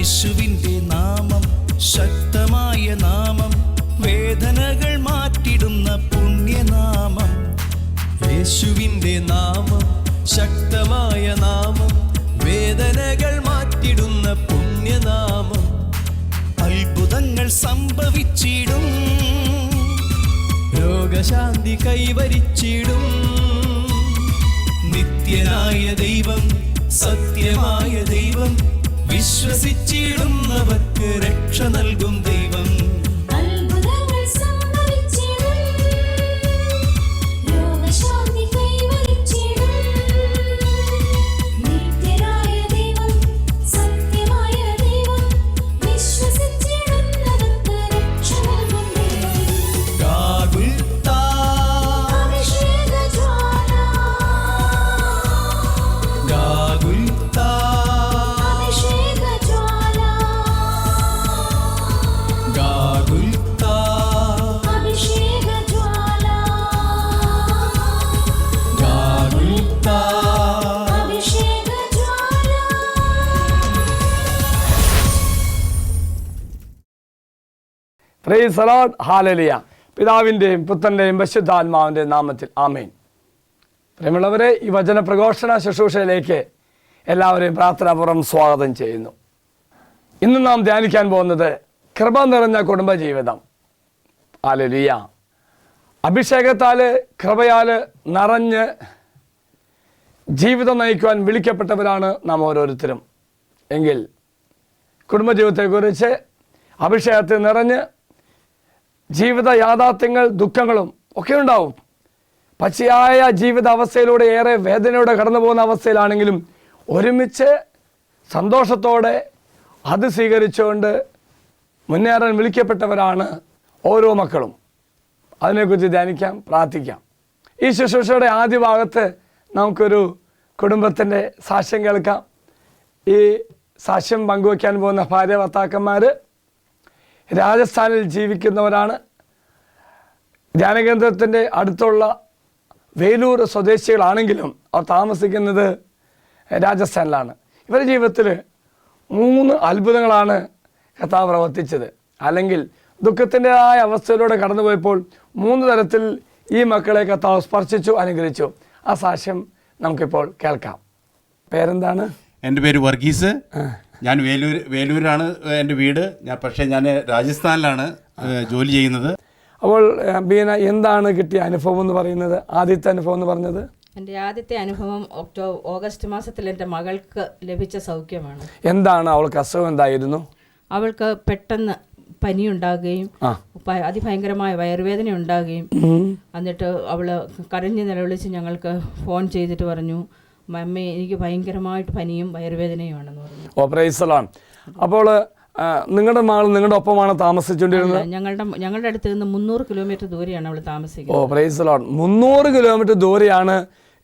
യേശുവിൻ്റെ നാമം ശക്തമായ നാമം, വേദനകൾ മാറ്റിടുന്ന പുണ്യനാമം. യേശുവിൻ്റെ നാമം ശക്തമായ നാമം, വേദനകൾ മാറ്റിടുന്ന പുണ്യനാമം. അത്ഭുതങ്ങൾ സംഭവിച്ചിടും, രോഗശാന്തി കൈവരിച്ചിടും. നിത്യനായ ദൈവം, സത്യമായ ദൈവം, വിശ്വസിച്ചിടുന്നവർക്ക് രക്ഷ നൽകും ദൈവം. അത്ഭുതങ്ങൾ സംഭവിച്ചിടും, രോഗശാന്തി കൈവരിച്ചിടും. നിത്യനായ ദൈവം, സത്യമായ ദൈവം, വിശ്വസിച്ചിടുന്നവർക്ക് രക്ഷ നൽകും ദൈവം. ഗാഗുൽത്താ, അഭിഷേകജ്വാല, ഗാഗുൽത്താ, അഭിഷേകജ്വാല, ഗാഗുൽത്താ, അഭിഷേകജ്വാല, ഗാഗുൽത്താ. അഭിഷേകജ്വാല. Praise the lord, hallelujah. പിതാവിൻ്റെയും പുത്രൻ്റെയും പരിശുദ്ധാത്മാവിൻ്റെയും നാമത്തിൽ ആമേൻ. പ്രിയമുള്ളവരെ, ഈ വചന പ്രഘോഷണ ശുശ്രൂഷയിലേക്ക് എല്ലാവരെയും പ്രാർത്ഥനാപൂർവ്വം സ്വാഗതം ചെയ്യുന്നു. ഇന്ന് നാം ധ്യാനിക്കാൻ പോകുന്നത് കൃപ നിറഞ്ഞ കുടുംബജീവിതം. ഹല്ലേലൂയ. അഭിഷേകത്താൽ കൃപയാൽ നിറഞ്ഞ് ജീവിതം നയിക്കുവാൻ വിളിക്കപ്പെട്ടവരാണ് നാം ഓരോരുത്തരും. എങ്കിൽ കുടുംബജീവിതത്തെക്കുറിച്ച് അഭിഷേകത്തിൽ നിറഞ്ഞ് ജീവിത യാഥാർത്ഥ്യങ്ങൾ ദുഃഖങ്ങളും ഒക്കെ ഉണ്ടാവും. പച്ചയായ ജീവിത അവസ്ഥയിലൂടെ ഏറെ വേദനയോടെ കടന്നു പോകുന്ന അവസ്ഥയിലാണെങ്കിലും ഒരുമിച്ച് സന്തോഷത്തോടെ അത് സ്വീകരിച്ചുകൊണ്ട് മുന്നേറാൻ വിളിക്കപ്പെട്ടവരാണ് ഓരോ മക്കളും. അതിനെക്കുറിച്ച് ധ്യാനിക്കാം, പ്രാർത്ഥിക്കാം. ഈ ശുശ്രൂഷയുടെ ആദ്യ ഭാഗത്ത് നമുക്കൊരു കുടുംബത്തിൻ്റെ സാക്ഷ്യം കേൾക്കാം. ഈ സാക്ഷ്യം പങ്കുവയ്ക്കാൻ പോകുന്ന ഭാര്യ ഭർത്താക്കന്മാർ രാജസ്ഥാനിൽ ജീവിക്കുന്നവരാണ്. ധ്യാനകേന്ദ്രത്തിൻ്റെ അടുത്തുള്ള വേലൂർ സ്വദേശികളാണെങ്കിലും അവർ താമസിക്കുന്നത് രാജസ്ഥാനിലാണ്. ഇവരുടെ ജീവിതത്തിൽ 3 അത്ഭുതങ്ങളാണ് കർത്താവ് പ്രവർത്തിച്ചത്. അല്ലെങ്കിൽ ദുഃഖത്തിൻ്റെതായ അവസ്ഥയിലൂടെ കടന്നുപോയപ്പോൾ 3 തരത്തിൽ ഈ മക്കളെ കർത്താവ് സ്പർശിച്ചു, അനുഗ്രഹിച്ചു. ആ സാക്ഷ്യം നമുക്കിപ്പോൾ കേൾക്കാം. പേരെന്താണ്? എൻ്റെ പേര് വർഗീസ്. ഞാൻ വേലൂരാണ് എൻ്റെ വീട്. പക്ഷേ ഞാൻ രാജസ്ഥാനിലാണ് ജോലി ചെയ്യുന്നത്. അപ്പോൾ ബീന, എന്താണ് കിട്ടിയ അനുഭവം എന്ന് പറയുന്നത്? ആദ്യത്തെ അനുഭവം എന്ന് പറഞ്ഞത്? എൻ്റെ ആദ്യത്തെ അനുഭവം ഓഗസ്റ്റ് മാസത്തിൽ എൻ്റെ മകൾക്ക് ലഭിച്ച സൗഖ്യമാണ്. എന്താണ് അവൾക്ക് അസുഖം? എന്തായിരുന്നു? അവൾക്ക് പെട്ടെന്ന് പനി ഉണ്ടാകുകയും അതിഭയങ്കരമായ വയറുവേദന ഉണ്ടാകുകയും എന്നിട്ട് അവൾ കരഞ്ഞ് നിലവിളിച്ച് ഞങ്ങൾക്ക് ഫോൺ ചെയ്തിട്ട് പറഞ്ഞു, മമ്മി എനിക്ക് ഭയങ്കരമായിട്ട് പനിയും വയറുവേദനയുമാണെന്ന് പറഞ്ഞു. ഓ, പ്രൈസ് ദി ലോർഡ്. അപ്പോൾ നിങ്ങളുടെ മകൾ നിങ്ങളുടെ ഒപ്പമാണ് താമസിച്ചുകൊണ്ടിരുന്നത്? ഞങ്ങളുടെ അടുത്ത് നിന്ന് 300 കിലോമീറ്റർ ദൂരെയാണ് അവൾ താമസിക്കുന്നത്. ഓ, പ്രൈസ് ദി ലോർഡ്. 300 കിലോമീറ്റർ ദൂരെയാണ്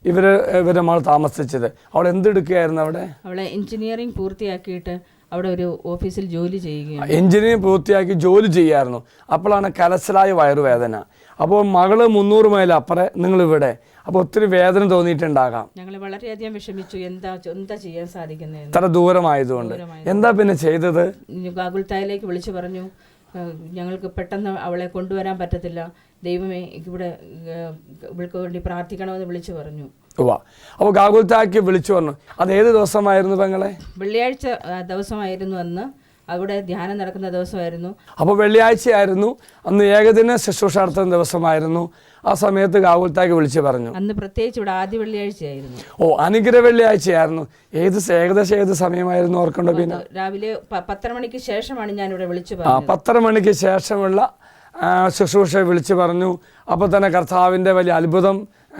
ഇവരുടെ മകൾ താമസിച്ചത്. അവൾ എന്തെടുക്കുകയായിരുന്നു അവിടെ? അവളെ എഞ്ചിനീയറിംഗ് പൂർത്തിയാക്കിയിട്ട് അവിടെ ഒരു ഓഫീസിൽ ജോലി ചെയ്യുകയാണ്. എഞ്ചിനീയറിംഗ് പൂർത്തിയാക്കി ജോലി ചെയ്യായിരുന്നു. അപ്പോഴാണ് കലശലായ വയറുവേദന. അപ്പോൾ മകള് 300 മൈൽ അപ്പുറം, നിങ്ങളിവിടെ. അപ്പോൾ ഒത്തിരി വേദന തോന്നിയിട്ടുണ്ടാകാം. ഞങ്ങൾ വളരെയധികം വിഷമിച്ചു. എന്താ ചെയ്യാൻ സാധിക്കുന്നത് ഇത്ര ദൂരമായതുകൊണ്ട്. എന്താ പിന്നെ ചെയ്തത്? ഗാഗുൽത്തായിലേക്ക് വിളിച്ചു പറഞ്ഞു, ഞങ്ങൾക്ക് പെട്ടെന്ന് അവളെ കൊണ്ടുവരാൻ പറ്റത്തില്ല, ദൈവമേ ഇവിടെ ഇവൾക്ക് വേണ്ടി പ്രാർത്ഥിക്കണമെന്ന് വിളിച്ചു പറഞ്ഞു. അപ്പോൾ ഗാഗുൽത്തായ്ക്ക് വിളിച്ചു പറഞ്ഞു. അത് ഏത് ദിവസമായിരുന്നു പെങ്ങളെ? വെള്ളിയാഴ്ച ദിവസമായിരുന്നു. അന്ന് അവിടെ ധ്യാനം നടക്കുന്ന ദിവസമായിരുന്നു. അപ്പോൾ വെള്ളിയാഴ്ചയായിരുന്നു. അന്ന് ഏകദിന ശുശ്രൂഷ നടത്തുന്ന ദിവസമായിരുന്നു. ആ സമയത്ത് ഗാഗുൽത്തായ്ക്ക് വിളിച്ചു പറഞ്ഞു. അന്ന് പ്രത്യേകിച്ച് ഇവിടെ ആദ്യ വെള്ളിയാഴ്ചയായിരുന്നു. ഓ, അനുഗ്രഹ വെള്ളിയാഴ്ചയായിരുന്നു. ഏകദേശം ഏത് സമയമായിരുന്നു ഓർക്കണ്ടോ? പിന്നെ രാവിലെ 10 മണിക്ക് ശേഷമാണ് ഞാൻ ഇവിടെ വിളിച്ചു പറഞ്ഞത്. 10 മണിക്ക് ശേഷമുള്ള ശുശ്രൂഷ വിളിച്ചു പറഞ്ഞു. അപ്പോൾ തന്നെ കർത്താവിൻ്റെ വലിയ അത്ഭുതം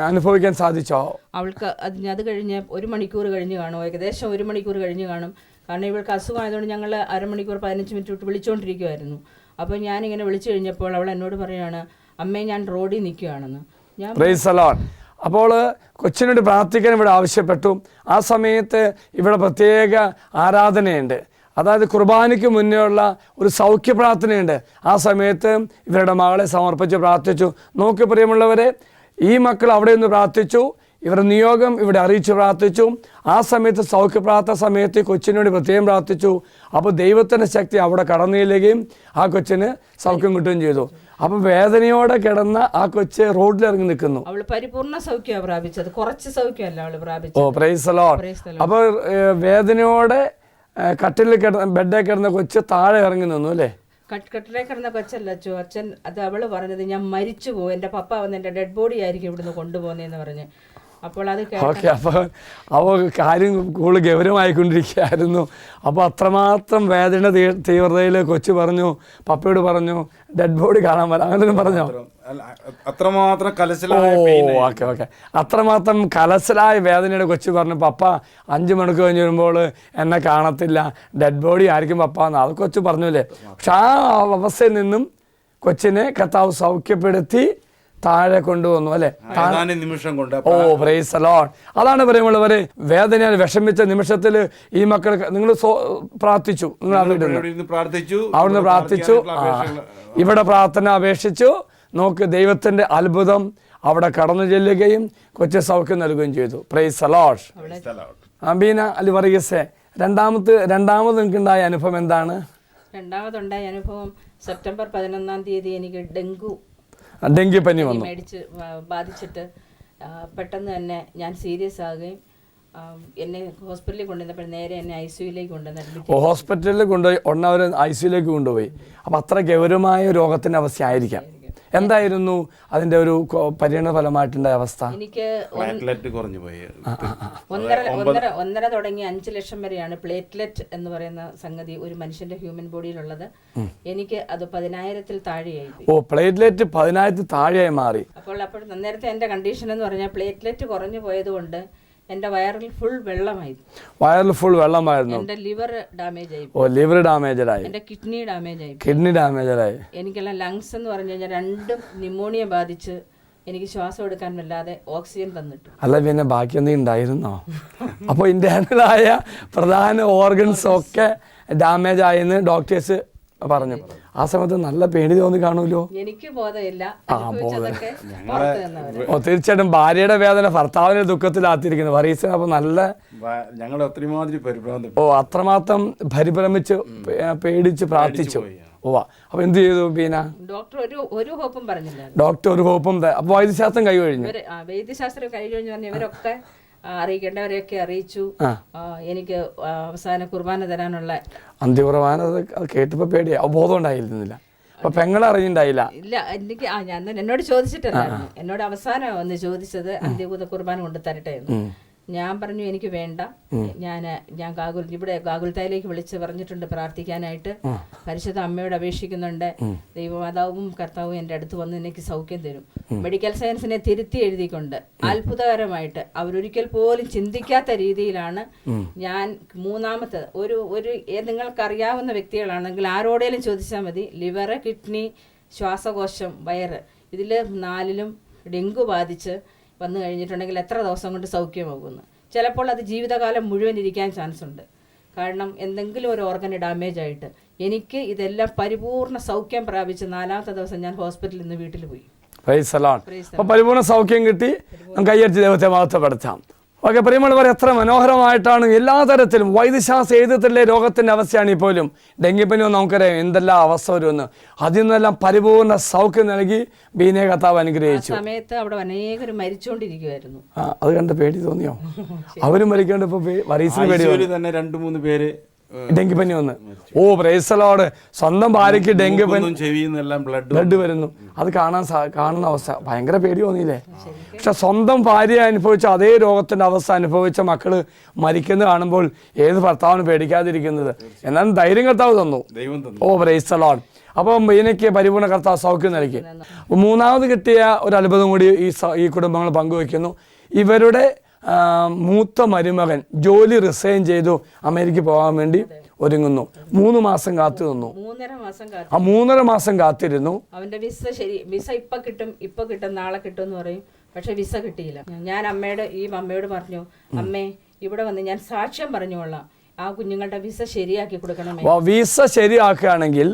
അനുഭവിക്കാൻ സാധിച്ചോ? അവൾക്ക് അത് കഴിഞ്ഞ് 1 മണിക്കൂർ കഴിഞ്ഞ് കാണും, ഏകദേശം 1 മണിക്കൂർ കഴിഞ്ഞ് കാണും. കാരണം ഇവൾക്ക് അസുഖമായതുകൊണ്ട് ഞങ്ങൾ അരമണിക്കൂർ 15 മിനിറ്റ് വിട്ട് വിളിച്ചുകൊണ്ടിരിക്കുമായിരുന്നു. അപ്പോൾ ഞാനിങ്ങനെ വിളിച്ചു കഴിഞ്ഞപ്പോൾ അവൾ എന്നോട് പറയുകയാണ്, അമ്മേ ഞാൻ റോഡിൽ നിൽക്കുകയാണെന്ന്. Price the Lord. അപ്പോൾ കൊച്ചിനോട് പ്രാർത്ഥിക്കാൻ ഇവിടെ ആവശ്യപ്പെട്ടു. ആ സമയത്ത് ഇവിടെ പ്രത്യേക ആരാധനയുണ്ട്. അതായത് കുർബാനയ്ക്ക് മുന്നേ ഉള്ള ഒരു സൗഖ്യ പ്രാർത്ഥനയുണ്ട്. ആ സമയത്ത് ഇവരുടെ മകളെ സമർപ്പിച്ച് പ്രാർത്ഥിച്ചു. നോക്കി പ്രിയമുള്ളവരെ, ഈ മക്കൾ അവിടെ നിന്ന് പ്രാർത്ഥിച്ചു. ഇവരുടെ നിയോഗം ഇവിടെ അറിയിച്ചു പ്രാർത്ഥിച്ചു. ആ സമയത്ത് സൗഖ്യപ്രാർത്ഥന സമയത്ത് കൊച്ചിന് വേണ്ടി പ്രത്യേകം പ്രാർത്ഥിച്ചു. അപ്പോൾ ദൈവത്തിൻ്റെ ശക്തി അവിടെ കടന്നു ചെല്ലുകയും ആ കൊച്ചിന് സൗഖ്യം കിട്ടുകയും ചെയ്തു. അപ്പം വേദനയോടെ കിടന്ന ആ കൊച്ച് റോഡിലിറങ്ങി നിൽക്കുന്നു. അവള് പരിപൂർണ്ണ സൗഖ്യമാണ് പ്രാപിച്ചത്, കുറച്ച് സൗഖ്യമല്ല അവള് പ്രാപിച്ചത്. ഓ പ്രൈസ് ദി ലോർഡ്. അപ്പോൾ വേദനയോടെ കട്ടിലിൽ കിടന്ന ബെഡിൽ കിടന്ന കൊച്ച് താഴെ ഇറങ്ങി നിന്നു അല്ലേ? കട്ടിലേ കിടന്ന കൊച്ചല്ല അച്ചു, അച്ഛൻ അത് അവള് പറഞ്ഞത് ഞാൻ മരിച്ചു പോകും, എൻ്റെ പപ്പ വന്ന് എൻ്റെ ഡെഡ് ബോഡി ആയിരിക്കും ഇവിടുന്ന് കൊണ്ടുപോകുന്നതെന്ന് പറഞ്ഞ്. അപ്പോൾ അത് ഓക്കെ, അപ്പോൾ കാര്യം കൂടുതൽ ഗൗരവമായിക്കൊണ്ടിരിക്കുകയായിരുന്നു. അപ്പോൾ അത്രമാത്രം വേദന തീവ്രതയിൽ കൊച്ചു പറഞ്ഞു, പപ്പയോട് പറഞ്ഞു ഡെഡ് ബോഡി കാണാൻ വരാം, അങ്ങനെ പറഞ്ഞോ? അത്രമാത്രം ഓക്കെ അത്രമാത്രം കലശലായ വേദനയുടെ കൊച്ചു പറഞ്ഞു, പപ്പ 5 മണിക്കൂർ കഴിഞ്ഞ് വരുമ്പോൾ എന്നെ കാണത്തില്ല, ഡെഡ് ബോഡി ആയിരിക്കും പപ്പ എന്ന് അത് കൊച്ചു പറഞ്ഞില്ലേ. പക്ഷെ ആ അവസ്ഥയിൽ നിന്നും കൊച്ചിനെ കർത്താവ് സൗഖ്യപ്പെടുത്തി താഴെ കൊണ്ടുവന്നു അല്ലെ? നിമിഷം കൊണ്ട്. ഓ പ്രൈസ് ദി ലോർഡ്. അതാണ് പറയുമ്പോഴവരെ വേദനയാൽ വിഷമിച്ച നിമിഷത്തിൽ ഈ മക്കൾ നിങ്ങൾ പ്രാർത്ഥിച്ചു, നിങ്ങൾ അവിടുന്ന് പ്രാർത്ഥിച്ചു, ഇവിടെ പ്രാർത്ഥന അപേക്ഷിച്ചു. നോക്ക്, ദൈവത്തിന്റെ അത്ഭുതം അവിടെ കടന്നു ചെല്ലുകയും കൊച്ചു സൗഖ്യം നൽകുകയും ചെയ്തു. Praise the lord. Abeena Ali വർഗീസെ, രണ്ടാമത് നിങ്ങൾക്കുണ്ടായ അനുഭവം എന്താണ്? രണ്ടാമതുണ്ടായ അനുഭവം സെപ്റ്റംബർ 11-ാം തീയതി എനിക്ക് ഡെങ്കിപ്പനി വന്നു, മേടിച്ച് ബാധിച്ചിട്ട് പെട്ടെന്ന് തന്നെ ഞാൻ സീരിയസ് ആകുകയും എന്നെ ഹോസ്പിറ്റലിൽ കൊണ്ടുവന്നപ്പോൾ നേരെ എന്നെ ICUയിലേക്ക് കൊണ്ടുവന്നു. ഹോസ്പിറ്റലിൽ കൊണ്ടുപോയി ഉടനെ അവർ ICUയിലേക്ക് കൊണ്ടുപോയി. അപ്പം അത്ര ഗൗരവമായ രോഗത്തിൻ്റെ അവസ്ഥ ആയിരിക്കാം. എന്തായിരുന്നു അതിന്റെ ഒരു പരിണത ഫലമായിട്ടുണ്ടായ അവസ്ഥ? എനിക്ക് കുറഞ്ഞു പോയി. 1.5 തുടങ്ങി 5 ലക്ഷം വരെയാണ് പ്ലേറ്റ്ലെറ്റ് എന്ന് പറയുന്ന സംഗതി ഒരു മനുഷ്യന്റെ ഹ്യൂമൻ ബോഡിയിലുള്ളത്. എനിക്ക് അത് 10,000-ൽ താഴെയായി. ഓ, പ്ലേറ്റ്ലെറ്റ് 10,000-ൽ താഴെയായി മാറി. അപ്പോൾ നേരത്തെ എന്റെ കണ്ടീഷൻ എന്ന് പറഞ്ഞാൽ പ്ലേറ്റ്ലെറ്റ് കുറഞ്ഞു പോയതുകൊണ്ട് എന്റെ വയറിൽ ഫുൾ വെള്ളമായിരുന്നു. എന്റെ ലിവർ ഡാമേജ് ആയി. ഓ, ലിവർ ഡാമേജ് ആയി. എന്റെ കിഡ്നി ഡാമേജ് ആയി. എനിക്കെല്ലാം ലങ്സ് എന്ന് പറഞ്ഞു കഴിഞ്ഞാൽ 2 ന്യൂമോണിയ ബാധിച്ച് എനിക്ക് ശ്വാസം എടുക്കാൻ വല്ലാതെ ഓക്സിജൻ തന്നിട്ടു. അല്ല, പിന്നെ ബാക്കി എന്തെങ്കിലും ഉണ്ടായിരുന്നോ? അപ്പോൾ ഇന്റേണലായ പ്രധാന ഓർഗൻസ് ഒക്കെ ഡാമേജ് ആയെന്ന് ഡോക്ടേഴ്സ് പറഞ്ഞു. ആ സമയത്ത് നല്ല പേടി തോന്നി കാണൂലോ? എനിക്ക് ബോധമില്ല. ഓ, തീർച്ചയായിട്ടും ഭാര്യയുടെ വേദന ഭർത്താവിന്റെ ദുഃഖത്തിലാത്തിരിക്കുന്നു വറീസിന്. അപ്പൊ നല്ല അത്രമാത്രം പരിഭ്രമിച്ച് പേടിച്ച് പ്രാർത്ഥിച്ചു. അപ്പൊ എന്ത് ചെയ്തു ബീന? ഡോക്ടർ ഒരു ഹോപ്പും പറഞ്ഞില്ല. ഡോക്ടർ ഒരു ഹോപ്പും. അപ്പൊ വൈദ്യശാസ്ത്രം കഴിഞ്ഞു. വൈദ്യശാസ്ത്രം കഴിഞ്ഞു പറഞ്ഞ ഇവരൊക്കെ അറിയിക്കേണ്ടവരെയൊക്കെ അറിയിച്ചു. എനിക്ക് അവസാന കുർബാന തരാനുള്ള അന്ത്യകുർബാന കേട്ടപ്പോ പേടിയാ, ബോധം ഉണ്ടായിരുന്നില്ല. അപ്പൊ പെങ്ങളെ അറിഞ്ഞിണ്ടായില്ല? ഇല്ല, എനിക്ക് ഞാൻ എന്നോട് ചോദിച്ചിട്ടല്ലായിരുന്നു. എന്നോട് അവസാനം വന്ന് ചോദിച്ചത് അന്ത്യകൂത കുർബാന കൊണ്ട് തരട്ടെ എന്ന്. ഞാൻ പറഞ്ഞു എനിക്ക് വേണ്ട, ഞാൻ ഗാകുൽത്തായിലേക്ക് വിളിച്ച് പറഞ്ഞിട്ടുണ്ട് പ്രാർത്ഥിക്കാനായിട്ട്. പരിശുദ്ധ അമ്മയോട് അപേക്ഷിക്കുന്നുണ്ട്, ദൈവമാതാവും കർത്താവും എൻ്റെ അടുത്ത് വന്ന് എനിക്ക് സൗഖ്യം തരും. മെഡിക്കൽ സയൻസിനെ തിരുത്തി എഴുതിക്കൊണ്ട് അത്ഭുതകരമായിട്ട് അവരൊരിക്കൽ പോലും ചിന്തിക്കാത്ത രീതിയിലാണ് ഞാൻ മൂന്നാമത്തെ ഒരു നിങ്ങൾക്കറിയാവുന്ന വ്യക്തികളാണെങ്കിൽ ആരോടേലും ചോദിച്ചാൽ മതി, ലിവർ, കിഡ്നി, ശ്വാസകോശം, വയറ്, ഇതിൽ 4ലും ഡെങ്കു ബാധിച്ച് വന്നു കഴിഞ്ഞിട്ടുണ്ടെങ്കിൽ എത്ര ദിവസം കൊണ്ട് സൗഖ്യമാകുന്നു. ചിലപ്പോൾ അത് ജീവിതകാലം മുഴുവൻ ഇരിക്കാൻ ചാൻസ് ഉണ്ട്. കാരണം എന്തെങ്കിലും ഒരു ഓർഗന് ഡാമേജ് ആയിട്ട്. എനിക്ക് ഇതെല്ലാം പരിപൂർണ്ണ സൗഖ്യം പ്രാപിച്ച് 4ാമത്തെ ദിവസം ഞാൻ ഹോസ്പിറ്റലിൽ നിന്ന് വീട്ടിൽ പോയി. അപ്പോൾ പരിപൂർണ്ണ സൗഖ്യം കിട്ടി. കയ്യടിച്ച് ദൈവത്തെ മഹത്വപ്പെടുത്താം. ഓക്കെ, പ്രിയമുള്ളവർ, എത്ര മനോഹരമായിട്ടാണ് എല്ലാ തരത്തിലും വൈദ്യശാസ്ത്ര എഴുതത്തിലെ രോഗത്തിൻ്റെ അവസ്ഥയാണ് ഇപ്പോഴും. ഡെങ്കിപ്പനി നമുക്കറിയാം എന്തെല്ലാം അവസ്ഥ വരുമെന്ന്. അതിൽ നിന്നെല്ലാം പരിപൂർണ്ണ സൗഖ്യം നൽകി ബീനെ കർത്താവ് അനുഗ്രഹിച്ചു. സമയത്ത് അവിടെ അനേകരും മരിച്ചുകൊണ്ടിരിക്കുവായിരുന്നു. അത് കണ്ട് പേടി തോന്നിയോ? അവരും മരിക്കേണ്ട ഇപ്പൊ വറീസിന് പേടി തന്നെ 2-3 പേര് ഡെങ്കിപ്പനി വന്ന്. ഓ പ്രൈസ് ദി ലോർഡ്. സ്വന്തം ഭാര്യയ്ക്ക് ഡെങ്കിപ്പനി, ബ്ലഡ് വരുന്നു. അത് കാണുന്ന അവസ്ഥ ഭയങ്കര പേടി തോന്നിയില്ലേ? പക്ഷെ സ്വന്തം ഭാര്യ അനുഭവിച്ച അതേ രോഗത്തിന്റെ അവസ്ഥ അനുഭവിച്ച മക്കള് മരിക്കുന്നത് കാണുമ്പോൾ ഏത് ഭർത്താവിന് പേടിക്കാതിരിക്കുന്നത്? എന്നാലും ധൈര്യം കർത്താവ് തന്നു. ഓ പ്രൈസ് ദി ലോർഡ്. അപ്പം എനിക്ക് പരിപൂർണ്ണ കർത്താവ് സൗഖ്യം നൽകി. മൂന്നാമത് കിട്ടിയ ഒരു അത്ഭുതം കൂടി ഈ കുടുംബങ്ങൾ പങ്കുവയ്ക്കുന്നു. ഇവരുടെ മൂത്ത മരുമകൻ ജോലി റിസൈൻ ചെയ്തു അമേരിക്ക പോകാൻ വേണ്ടി ഒരുങ്ങുന്നു. 3 മാസം കാത്തു നിന്നു. 3.5 മാസം കാത്തിരുന്നു. അവന്റെ വിസ ഇപ്പൊ കിട്ടും നാളെ കിട്ടും എന്ന് പറയും. പക്ഷെ വിസ കിട്ടിയില്ല. ഞാൻ അമ്മയോട് പറഞ്ഞു, അമ്മേ ഇവിടെ വന്ന് ഞാൻ സാക്ഷ്യം പറഞ്ഞുകൊള്ളാം, ആ കുഞ്ഞുങ്ങളുടെ വിസ ശരിയാക്കി കൊടുക്കണമേ. വിസ ശരിയാക്കുകയാണെങ്കിൽ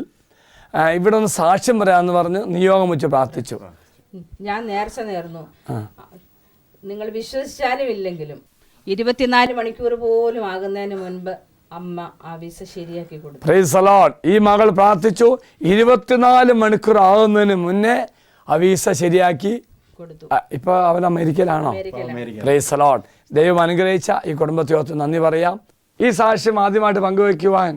ഇവിടെ ഒന്ന് സാക്ഷ്യം പറയാന്ന് പറഞ്ഞ് നിയോഗം വെച്ച് പ്രാർത്ഥിച്ചു. ഞാൻ നേർച്ച നേർന്നു. നിങ്ങൾ വിശ്വസിച്ചാലും ഇല്ലെങ്കിലും 24 മണിക്കൂർ പോലും ആകുന്നതിന് മുൻപ് അമ്മ ആ വിസ ശരിയാക്കി കൊടുത്തു. Price the Lord. ഈ മകൾ പ്രാർത്ഥിച്ചു, 24 മണിക്കൂർ ആകുന്നതിന് മുന്നേ ആ വിസ ശരിയാക്കി കൊടുത്തു. ഇപ്പൊ അവൻ അമേരിക്കയിലാണോ? Price the Lord. ദൈവം അനുഗ്രഹിച്ച ഈ കുടുംബത്തെ ഓർത്ത് നന്ദി പറയാം. ഈ സാക്ഷ്യം ആദ്യമായിട്ട് പങ്കുവയ്ക്കുവാൻ,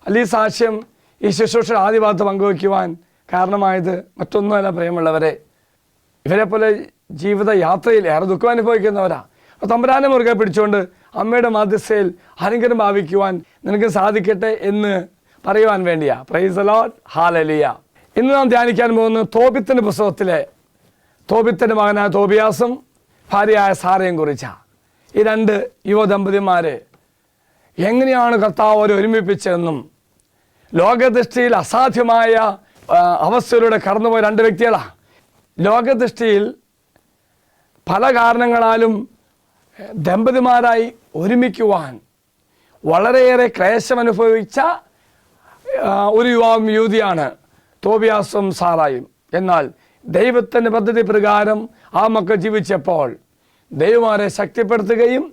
അല്ലെങ്കിൽ ഈ സാക്ഷ്യം ഈ ശുശ്രൂഷ ആദ്യ ഭാഗത്ത് പങ്കുവയ്ക്കുവാൻ കാരണമായത് മറ്റൊന്നുമല്ല പ്രിയമുള്ളവരെ, ഇവരെ പോലെ ജീവിത യാത്രയിൽ ഏറെ ദുഃഖം അനുഭവിക്കുന്നവരാ. അപ്പോൾ തമ്പുരാനെ മുറുകെ പിടിച്ചുകൊണ്ട് അമ്മയുടെ മധ്യസ്ഥയിൽ അനുഗ്രഹം ഭാവിക്കുവാൻ നിനക്ക് സാധിക്കട്ടെ എന്ന് പറയുവാൻ വേണ്ടിയാ. Price the lord, hallelujah. ഇന്ന് നാം ധ്യാനിക്കാൻ പോകുന്നത് തോബിത്തിന്റെ പുസ്തകത്തിലെ തോബിത്തിന്റെ മകനായ തോബിയാസും ഭാര്യയായ സാറയും കുറിച്ചാണ്. ഈ രണ്ട് യുവദമ്പതിമാര് എങ്ങനെയാണ് കർത്താവ് അവരെ ഒരുമിപ്പിച്ചതെന്നും ലോകദൃഷ്ടിയിൽ അസാധ്യമായ അവസ്ഥയിലൂടെ കടന്നുപോയ രണ്ട് വ്യക്തികളാണ്. ലോകദൃഷ്ടിയിൽ പല കാരണങ്ങളാലും ദമ്പതിമാരായി ഒരുമിക്കുവാൻ വളരെയേറെ ക്ലേശം അനുഭവിച്ച ഒരു യുവതിയാണ് തോബിയാസും സാറായും. എന്നാൽ ദൈവത്തിൻ്റെ പദ്ധതി പ്രകാരം ആ മക്കൾ ജീവിച്ചപ്പോൾ ദൈവം അവരെ ശക്തിപ്പെടുത്തുകയും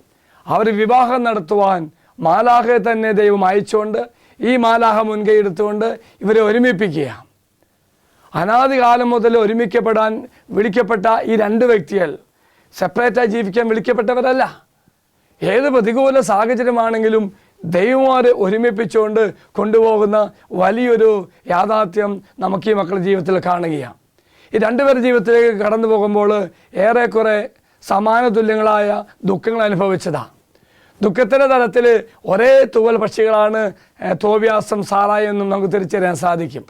അവർ വിവാഹം നടത്തുവാൻ മാലാഹയെ തന്നെ ദൈവം അയച്ചുകൊണ്ട് ഈ മാലാഹ മുൻകൈ എടുത്തുകൊണ്ട് ഇവരെ ഒരുമിപ്പിക്കുക. അനാദികാലം മുതൽ ഒരുമിക്കപ്പെടാൻ വിളിക്കപ്പെട്ട ഈ രണ്ട് വ്യക്തികൾ സെപ്പറേറ്റായി ജീവിക്കാൻ വിളിക്കപ്പെട്ടവരല്ല. ഏത് പ്രതികൂല സാഹചര്യമാണെങ്കിലും ദൈവമാരെ ഒരുമിപ്പിച്ചുകൊണ്ട് കൊണ്ടുപോകുന്ന വലിയൊരു യാഥാർത്ഥ്യം നമുക്ക് ഈ മക്കളുടെ ജീവിതത്തിൽ കാണുകയാണ്. ഈ രണ്ടുപേരുടെ ജീവിതത്തിലേക്ക് കടന്നു പോകുമ്പോൾ ഏറെക്കുറെ സമാന തുല്യങ്ങളായ ദുഃഖങ്ങൾ അനുഭവിച്ചതാണ്. ദുഃഖത്തിൻ്റെ തലത്തിൽ ഒരേ തൂവൽ പക്ഷികളാണ് തോബിയാസും സാറായും എന്നും നമുക്ക് തിരിച്ചറിയാൻ സാധിക്കും.